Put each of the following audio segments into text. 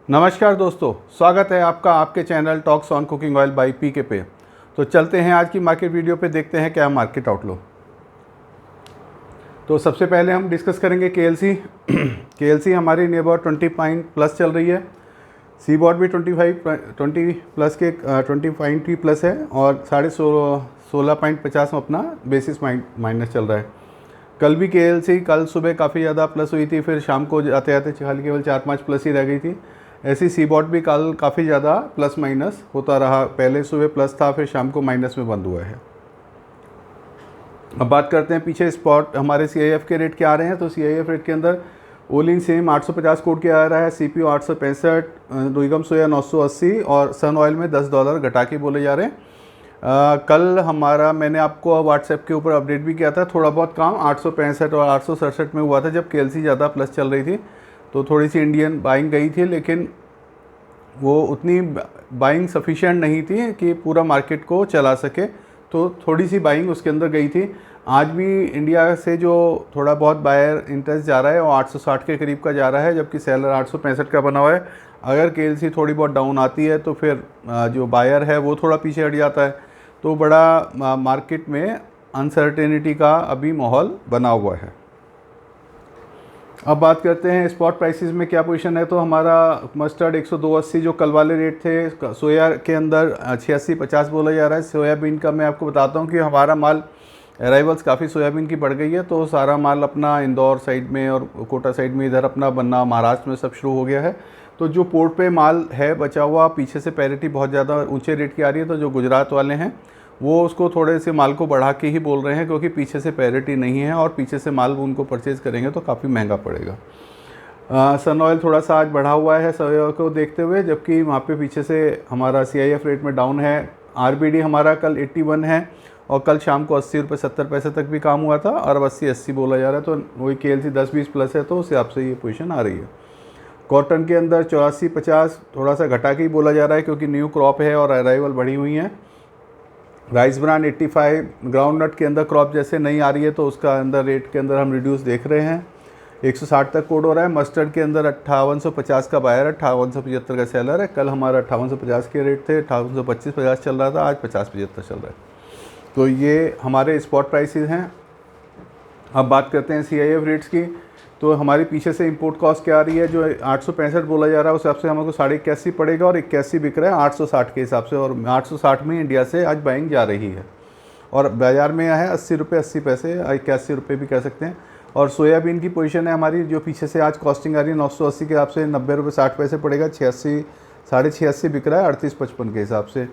नमस्कार दोस्तों, स्वागत है आपका आपके channel talks on cooking oil by PK पे। तो चलते हैं आज की मार्केट वीडियो पे, देखते हैं क्या मार्केट आउटलुक। तो सबसे पहले हम डिस्कस करेंगे केएलसी। केएलसी हमारी नियर 20 पॉइंट प्लस चल रही है। सीबॉट भी 20 प्लस के 20 प्लस है और 16.50 में अपना बेसिस माइनस चल रहा है। कल भी केएलसी कल सुबह काफ़ी ज़्यादा प्लस हुई थी, फिर शाम को आते आते खाली केवल 4-5 प्लस ही रह गई थी। ऐसी सीबॉट भी कल काफ़ी ज़्यादा प्लस माइनस होता रहा, पहले सुबह प्लस था फिर शाम को माइनस में बंद हुआ है। अब बात करते हैं पीछे स्पॉट हमारे सीआईएफ के रेट क्या आ रहे हैं। तो सीआईएफ रेट के अंदर ओलिन सेम 850 कोड के आ रहा है, सीपीयू 865, दुर्गम सोया 980 और सन ऑयल में $10 घटा के बोले जा रहे हैं। कल हमारा मैंने आपको व्हाट्सएप के ऊपर अपडेट भी किया था, थोड़ा बहुत काम 865 और 867 में हुआ था जब केएलसी ज़्यादा प्लस चल रही थी। तो थोड़ी सी इंडियन बाइंग गई थी, लेकिन वो उतनी बाइंग सफिशिएंट नहीं थी कि पूरा मार्केट को चला सके, तो थोड़ी सी बाइंग उसके अंदर गई थी। आज भी इंडिया से जो थोड़ा बहुत बायर इंटरेस्ट जा रहा है वो 860 के करीब का जा रहा है, जबकि सेलर 865 का बना हुआ है। अगर केएलसी थोड़ी बहुत डाउन आती है तो फिर जो बायर है वो थोड़ा पीछे हट जाता है। तो बड़ा मार्केट में अनसर्टेनिटी का अभी माहौल बना हुआ है। अब बात करते हैं स्पॉट प्राइसेस में क्या पोजीशन है। तो हमारा मस्टर्ड 102.80 जो कल वाले रेट थे, सोया के अंदर 86.50 बोला जा रहा है। सोयाबीन का मैं आपको बताता हूँ कि हमारा माल अराइवल्स काफ़ी सोयाबीन की बढ़ गई है, तो सारा माल अपना इंदौर साइड में और कोटा साइड में इधर अपना बनना, महाराष्ट्र में सब शुरू हो गया है। तो जो पोर्ट पे माल है बचा हुआ, पीछे से पैरिटी बहुत ज़्यादा ऊंचे रेट की आ रही है, तो जो गुजरात वाले हैं वो उसको थोड़े से माल को बढ़ा के ही बोल रहे हैं, क्योंकि पीछे से पैरिटी नहीं है और पीछे से माल उनको परचेज़ करेंगे तो काफ़ी महंगा पड़ेगा। सन ऑयल थोड़ा सा आज बढ़ा हुआ है सोया को देखते हुए, जबकि वहाँ पे पीछे से हमारा सीआईएफ रेट में डाउन है। आरबीडी हमारा कल 81 है और कल शाम को 80 रुपये 70 पैसे तक भी काम हुआ था, और अब 80 बोला जा रहा है। तो वही केएलसी 10-20 प्लस है, तो उस हिसाब से ये पोजीशन आ रही है। कॉटन के अंदर 84-50 थोड़ा सा घटा के ही बोला जा रहा है, क्योंकि न्यू क्रॉप है और अराइवल बढ़ी हुई हैं। राइस ब्रांड 85, ग्राउंड नट के अंदर क्रॉप जैसे नहीं आ रही है, तो उसका अंदर रेट के अंदर हम रिड्यूस देख रहे हैं। 160 तक कोड हो रहा है। मस्टर्ड के अंदर 5850 का बायर है, 5875 का सेलर है। कल हमारा 5850 के रेट थे, 5825-50 चल रहा था, आज 50-75 चल रहा है। तो ये हमारे स्पॉट प्राइसेस हैं। अब बात करते हैं सीआईएफ रेट्स की। तो हमारे पीछे से इंपोर्ट कॉस्ट क्या आ रही है, जो 865 बोला जा रहा है, उस हिसाब से हमको 81.5 पड़ेगा, और 81 बिक रहा है 860 के हिसाब से, और 860 में इंडिया से आज बाइंग जा रही है। और बाज़ार में है 80 रुपये 80 पैसे, 81 रुपये भी कह सकते हैं। और सोयाबीन की पोजीशन है हमारी, जो पीछे से आज कॉस्टिंग आ रही है 980 के हिसाब से, 90 रुपये 60 पैसे पड़ेगा, 86 86.5 बिक रहा है 38.55 के हिसाब से।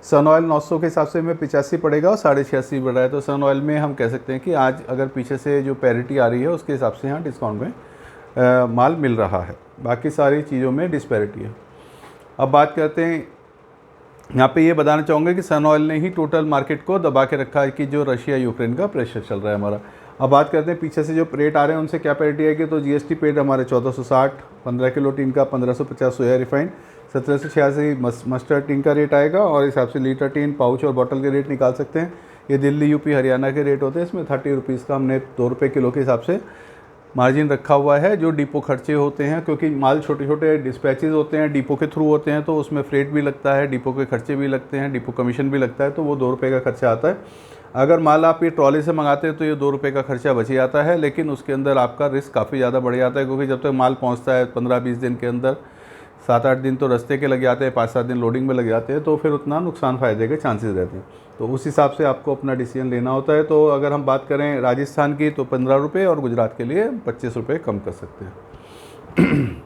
सन ऑयल 900 के हिसाब से में 85 पड़ेगा और 86.5 बढ़ रहा है। तो सन ऑयल में हम कह सकते हैं कि आज अगर पीछे से जो पैरिटी आ रही है उसके हिसाब से यहाँ डिस्काउंट में माल मिल रहा है। बाकी सारी चीज़ों में डिस्पैरिटी है। अब बात करते हैं, यहाँ पे ये बताना चाहूँगा कि सन ऑयल ने ही टोटल मार्केट को दबा के रखा है, कि जो रशिया यूक्रेन का प्रेशर चल रहा है हमारा। अब बात करते हैं पीछे से जो रेट आ रहे हैं उनसे क्या पैरिटी आएगी। तो जीएसटी पेड हमारे 1460, 15 किलो टीन का 1550 सोया रिफाइंड, 1786 मस्टर्ड टीन का रेट आएगा, और इस हिसाब से लीटर टीन, पाउच और बॉटल के रेट निकाल सकते हैं। ये दिल्ली, यूपी, हरियाणा के रेट होते हैं। इसमें 30 रुपीज़ का हमने 2 रुपये किलो के हिसाब से मार्जिन रखा हुआ है, जो डिपो खर्चे होते हैं, क्योंकि माल छोटे छोटे डिस्पैचेज होते हैं, डिपो के थ्रू होते हैं, तो उसमें फ्रेट भी लगता है, डिपो के खर्चे भी लगते हैं, डिपो कमीशन भी लगता है, तो वो 2 रुपये का खर्चा आता है। अगर माल आप ये ट्रॉली से मंगाते हैं तो ये 2 रुपये का खर्चा बच जाता है, लेकिन उसके अंदर आपका रिस्क काफ़ी ज़्यादा बढ़ जाता है, क्योंकि जब तक माल पहुँचता है 15-20 दिन के अंदर, 7-8 दिन तो रास्ते के लग जाते हैं, 5-7 दिन लोडिंग में लग जाते हैं, तो फिर उतना नुकसान फ़ायदे के चांसेस रहते हैं। तो उस हिसाब से आपको अपना डिसीजन लेना होता है। तो अगर हम बात करें राजस्थान की, तो 15 रुपये, और गुजरात के लिए 25 रुपये कम कर सकते हैं।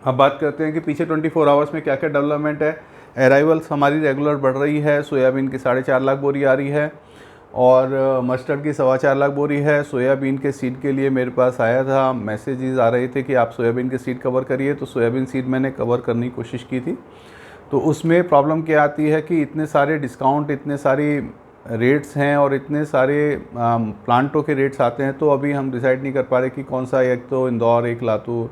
अब बात करते हैं कि पीछे 24 आवर्स में क्या क्या डेवलपमेंट है। अराइवल्स हमारी रेगुलर बढ़ रही है। सोयाबीन की 4.5 लाख बोरी आ रही है, और मस्टर्ड की 4.25 लाख बोरी है। सोयाबीन के सीड के लिए मेरे पास आया था, मैसेजेस आ रहे थे कि आप सोयाबीन के सीड कवर करिए, तो सोयाबीन सीड मैंने कवर करने की कोशिश की थी। तो उसमें प्रॉब्लम क्या आती है कि इतने सारे डिस्काउंट, इतने सारी रेट्स हैं और इतने सारे प्लांटों के रेट्स आते हैं, तो अभी हम डिसाइड नहीं कर पा रहे कि कौन सा, एक तो इंदौर, एक लातूर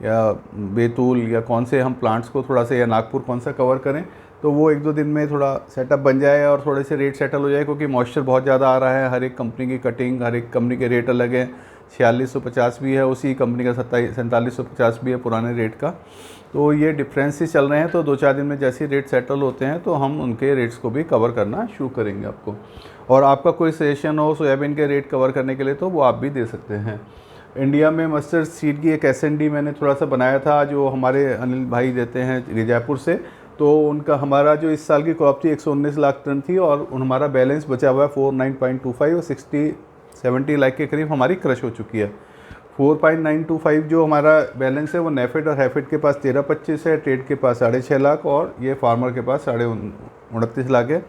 या बैतूल, या कौन से हम प्लांट्स को थोड़ा सा, या नागपुर कौन सा कवर करें। तो वो 1-2 दिन में थोड़ा सेटअप बन जाए और थोड़े से रेट सेटल हो जाए, क्योंकि मॉइस्चर बहुत ज़्यादा आ रहा है। हर एक कंपनी की कटिंग, हर एक कंपनी के रेट अलग हैं। 4650 भी है, उसी कंपनी का 4750 भी है पुराने रेट का। तो ये डिफरेंसेस चल रहे हैं, तो 2-4 दिन में जैसे रेट सेटल होते हैं तो हम उनके रेट्स को भी कवर करना शुरू करेंगे आपको। और आपका कोई सजेशन हो सोयाबीन के रेट कवर करने के लिए तो वो आप भी दे सकते हैं। इंडिया में मस्टर्ड सीड की एक एसएनडी मैंने थोड़ा सा बनाया था, जो हमारे अनिल भाई देते हैं जयपुर से। तो उनका हमारा जो इस साल की क्रॉप थी 119 लाख टन थी, और हमारा बैलेंस बचा हुआ है 49.25 और 60-70 लाख के करीब हमारी क्रश हो चुकी है। 4.925 जो हमारा बैलेंस है वो नेफेड और हैफेड के पास 13-25 है, ट्रेड के पास 6.5 लाख और ये फार्मर के पास 29.5 लाख है।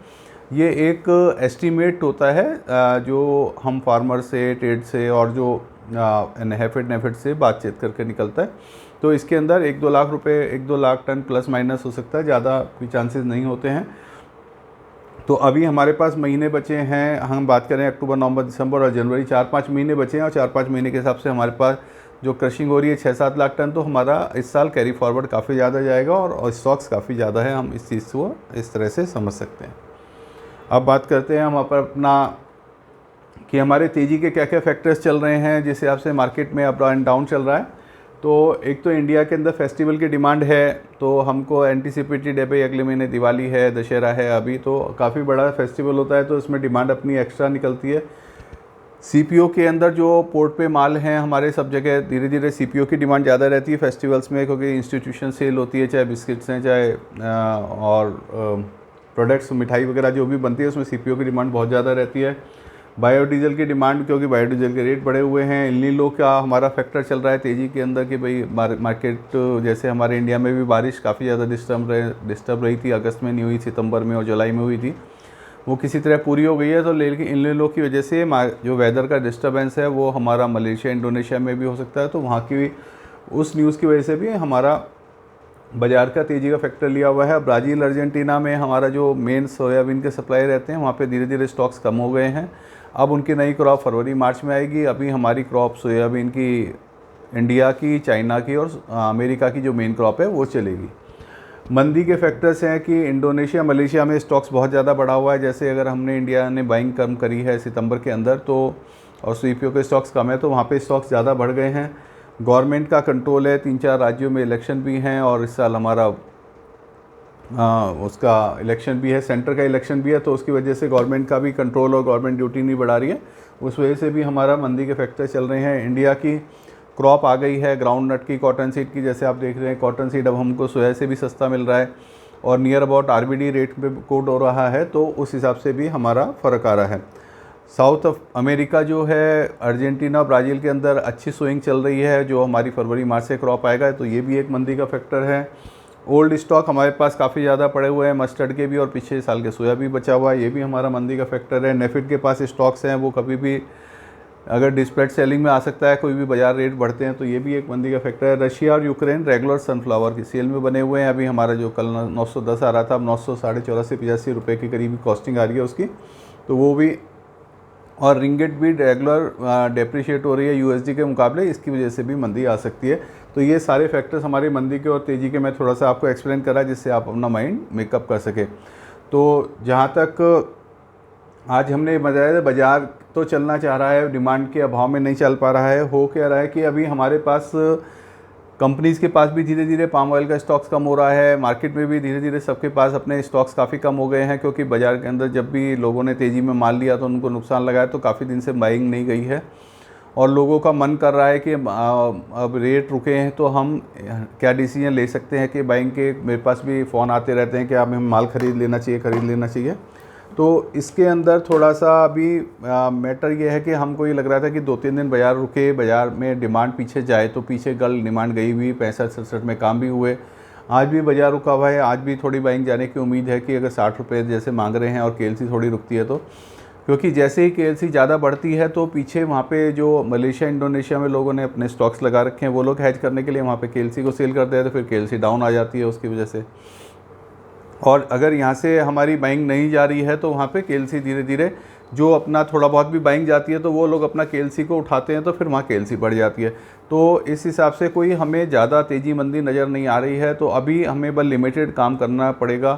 ये एक एस्टीमेट होता है जो हम फार्मर से, ट्रेड से और जो हैफेड नेफेड से बातचीत करके निकलता है। तो इसके अंदर 1-2 लाख रुपए, 1-2 लाख टन प्लस माइनस हो सकता है, ज़्यादा कोई चांसेस नहीं होते हैं। तो अभी हमारे पास महीने बचे हैं, हम बात करें अक्टूबर, नवंबर, दिसंबर और जनवरी, 4-5 महीने बचे हैं। और 4-5 महीने के हिसाब से हमारे पास जो क्रशिंग हो रही है 6-7 लाख टन, तो हमारा इस साल कैरी फॉरवर्ड काफ़ी ज़्यादा जाएगा और स्टॉक्स काफ़ी ज़्यादा है। हम इस चीज़ को इस तरह से समझ सकते हैं। अब बात करते हैं हम अपना कि हमारे तेज़ी के क्या क्या फैक्टर्स चल रहे हैं जिस हिसाब से मार्केट में अप एंड डाउन चल रहा है। तो एक तो इंडिया के अंदर फेस्टिवल की डिमांड है, तो हमको एंटीसिपेटेड है भाई, अगले महीने दिवाली है, दशहरा है, अभी तो काफ़ी बड़ा फेस्टिवल होता है, तो इसमें डिमांड अपनी एक्स्ट्रा निकलती है। सीपीओ के अंदर जो पोर्ट पे माल हैं हमारे सब जगह, धीरे धीरे सीपीओ की डिमांड ज़्यादा रहती है फेस्टिवल्स में, क्योंकि इंस्टीट्यूशन सेल होती है, चाहे बिस्किट्स हैं, चाहे और प्रोडक्ट्स, मिठाई वगैरह जो भी बनती है उसमें सीपीओ की डिमांड बहुत ज़्यादा रहती है। बायोडीजल की डिमांड, क्योंकि बायोडीजल के रेट बढ़े हुए हैं। एल नीनो का हमारा फैक्टर चल रहा है तेज़ी के अंदर कि भाई मार्केट, जैसे हमारे इंडिया में भी बारिश काफ़ी ज़्यादा डिस्टर्ब रही थी, अगस्त में नहीं हुई, सितंबर में और जुलाई में हुई थी, वो किसी तरह पूरी हो गई है। तो लेकिन एल नीनो की वजह से जो वेदर का डिस्टर्बेंस है वो हमारा मलेशिया, इंडोनेशिया में भी हो सकता है, तो वहाँ की उस न्यूज़ की वजह से भी हमारा बाज़ार का तेज़ी का फैक्टर लिया हुआ है। ब्राज़ील, अर्जेंटीना में हमारा जो मेन सोयाबीन के सप्लाई रहते हैं वहाँ पे धीरे धीरे स्टॉक्स कम हो गए हैं। अब उनकी नई क्रॉप फरवरी मार्च में आएगी। अभी हमारी क्रॉप सोयाबीन की इंडिया की, चाइना की और अमेरिका की जो मेन क्रॉप है वो चलेगी। मंदी के फैक्टर्स हैं कि इंडोनेशिया, मलेशिया में स्टॉक्स बहुत ज़्यादा बढ़ा हुआ है। जैसे अगर हमने इंडिया ने बाइंग कम करी है सितंबर के अंदर, तो और सीपीओ के स्टॉक्स कम है, तो वहाँ पे स्टॉक्स ज़्यादा बढ़ गए हैं। गवर्नमेंट का कंट्रोल है, 3-4 राज्यों में इलेक्शन भी हैं और इस साल हमारा उसका इलेक्शन भी है, सेंटर का इलेक्शन भी है, तो उसकी वजह से गवर्नमेंट का भी कंट्रोल और गवर्नमेंट ड्यूटी नहीं बढ़ा रही है, उस वजह से भी हमारा मंदी के फैक्टर चल रहे हैं। इंडिया की क्रॉप आ गई है ग्राउंड नट की, कॉटन सीड की, जैसे आप देख रहे हैं कॉटन सीड अब हमको सोया से भी सस्ता मिल रहा है और नियर अबाउट आरबीडी रेट पे कोट हो रहा है, तो उस हिसाब से भी हमारा फ़र्क आ रहा है। साउथ अमेरिका जो है, अर्जेंटीना, ब्राज़ील के अंदर अच्छी स्विंग चल रही है, जो हमारी फरवरी मार्च से क्रॉप आएगा, तो ये भी एक मंदी का फैक्टर है। ओल्ड स्टॉक हमारे पास काफ़ी ज़्यादा पड़े हुए हैं, मस्टर्ड के भी और पिछले साल के सोया भी बचा हुआ है, ये भी हमारा मंदी का फैक्टर है। नेफिड के पास स्टॉक्स हैं, वो कभी भी अगर डिस्प्लेट सेलिंग में आ सकता है, कोई भी बाजार रेट बढ़ते हैं, तो ये भी एक मंदी का फैक्टर है। रशिया और यूक्रेन रेगुलर सनफ्लावर की सेल में बने हुए हैं। अभी हमारा जो कल 910 आ रहा था, अब 984-85 रुपये के करीब कॉस्टिंग आ रही है उसकी, तो वो भी। और रिंगिट भी रेगुलर डेप्रिशिएट हो रही है यूएसडी के मुकाबले, इसकी वजह से भी मंदी आ सकती है। तो ये सारे फैक्टर्स हमारी मंदी के और तेज़ी के मैं थोड़ा सा आपको एक्सप्लेन करा, जिससे आप अपना माइंड मेकअप कर सके। तो जहाँ तक आज हमने बताया, बाज़ार तो चलना चाह रहा है, डिमांड के अभाव में नहीं चल पा रहा है। हो क्या रहा है कि अभी हमारे पास कंपनीज़ के पास भी धीरे धीरे पाम ऑयल का स्टॉक्स कम हो रहा है, मार्केट में भी धीरे धीरे सबके पास अपने स्टॉक्स काफ़ी कम हो गए हैं, क्योंकि बाज़ार के अंदर जब भी लोगों ने तेज़ी में माल लिया तो उनको नुकसान लगाया, तो काफ़ी दिन से बाइंग नहीं गई है और लोगों का मन कर रहा है कि अब रेट रुके हैं तो हम क्या डिसीजन ले सकते हैं कि बाइंग के। मेरे पास भी फ़ोन आते रहते हैं कि आप हमें माल खरीद लेना चाहिए। तो इसके अंदर थोड़ा सा अभी मैटर ये है कि हमको ये लग रहा था कि 2-3 दिन बाज़ार रुके, बाज़ार में डिमांड पीछे जाए, तो पीछे कल डिमांड गई हुई 65-67 में काम भी हुए। आज भी बाज़ार रुका हुआ है, आज भी थोड़ी बाइंग जाने की उम्मीद है कि अगर 60 रुपये जैसे मांग रहे हैं और केएलसी थोड़ी रुकती है, तो क्योंकि जैसे ही केएलसी ज़्यादा बढ़ती है तो पीछे वहाँ पे जो मलेशिया, इंडोनेशिया में लोगों ने अपने स्टॉक्स लगा रखे हैं, वो लोग हैज करने के लिए वहाँ पे केएलसी को सेल करते हैं, तो फिर केएलसी डाउन आ जाती है उसकी वजह से। और अगर यहाँ से हमारी बाइंग नहीं जा रही है तो वहाँ पे केएलसी धीरे धीरे जो अपना थोड़ा बहुत भी बाइंग जाती है तो वो लोग अपना केएलसी को उठाते हैं, तो फिर वहाँ केएलसी बढ़ जाती है। तो इस हिसाब से कोई हमें ज़्यादा तेज़ी मंदी नज़र नहीं आ रही है। तो अभी हमें बस लिमिटेड काम करना पड़ेगा।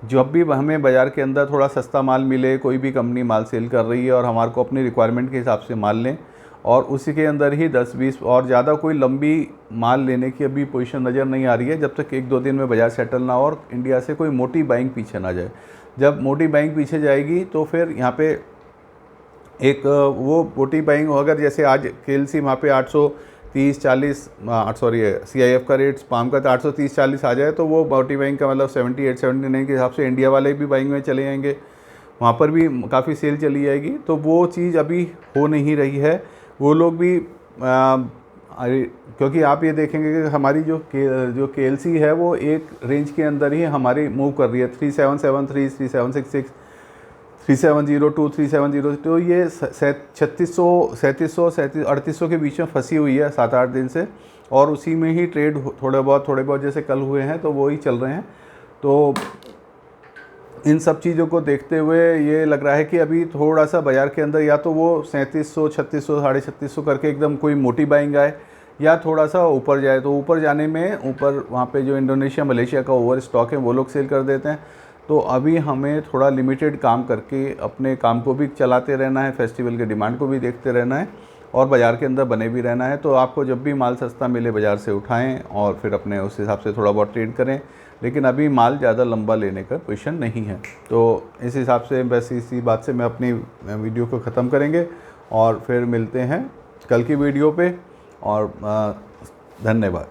जब भी हमें बाज़ार के अंदर थोड़ा सस्ता माल मिले, कोई भी कंपनी माल सेल कर रही है और हमारे को अपनी रिक्वायरमेंट के हिसाब से माल लें और उसी के अंदर ही 10-20 और ज़्यादा कोई लंबी माल लेने की अभी पोजीशन नज़र नहीं आ रही है, जब तक 1-2 दिन में बाजार सेटल ना हो और इंडिया से कोई मोटी बाइंग पीछे ना जाए। जब मोटी बाइंग पीछे जाएगी तो फिर यहाँ पे एक वो मोटी बाइंग अगर जैसे आज KLC वहाँ पे 830-40 सॉरी CIF का रेट पाम का 830-40 आ जाए तो वो मोटी बाइंग का मतलब 78-79 के हिसाब से इंडिया वाले भी बाइंग में चले जाएंगे, वहाँ पर भी काफ़ी सेल चली जाएगी। तो वो चीज़ अभी हो नहीं रही है। वो लोग भी क्योंकि आप ये देखेंगे कि हमारी जो KLC है वो एक रेंज के अंदर ही हमारी मूव कर रही है, 3773, 3766, 3702, 3702, तो ये 3600, 3700, 3800 के बीच में फंसी हुई है 7-8 दिन से, और उसी में ही ट्रेड थोड़े बहुत जैसे कल हुए हैं तो वो ही चल रहे हैं। तो इन सब चीज़ों को देखते हुए ये लग रहा है कि अभी थोड़ा सा बाज़ार के अंदर या तो वो 3700, 3600, 3650 करके एकदम कोई मोटी बाइंग आए, या थोड़ा सा ऊपर जाए। तो ऊपर जाने में ऊपर वहाँ पे जो इंडोनेशिया मलेशिया का ओवर स्टॉक है वो लोग सेल कर देते हैं। तो अभी हमें थोड़ा लिमिटेड काम करके अपने काम को भी चलाते रहना है, फेस्टिवल के डिमांड को भी देखते रहना है और बाज़ार के अंदर बने भी रहना है। तो आपको जब भी माल सस्ता मिले बाज़ार से उठाएं और फिर अपने उस हिसाब से थोड़ा बहुत ट्रेड करें, लेकिन अभी माल ज़्यादा लंबा लेने का पोजीशन नहीं है। तो इस हिसाब से बस इसी बात से मैं अपनी वीडियो को ख़त्म करेंगे और फिर मिलते हैं कल की वीडियो पे, और धन्यवाद।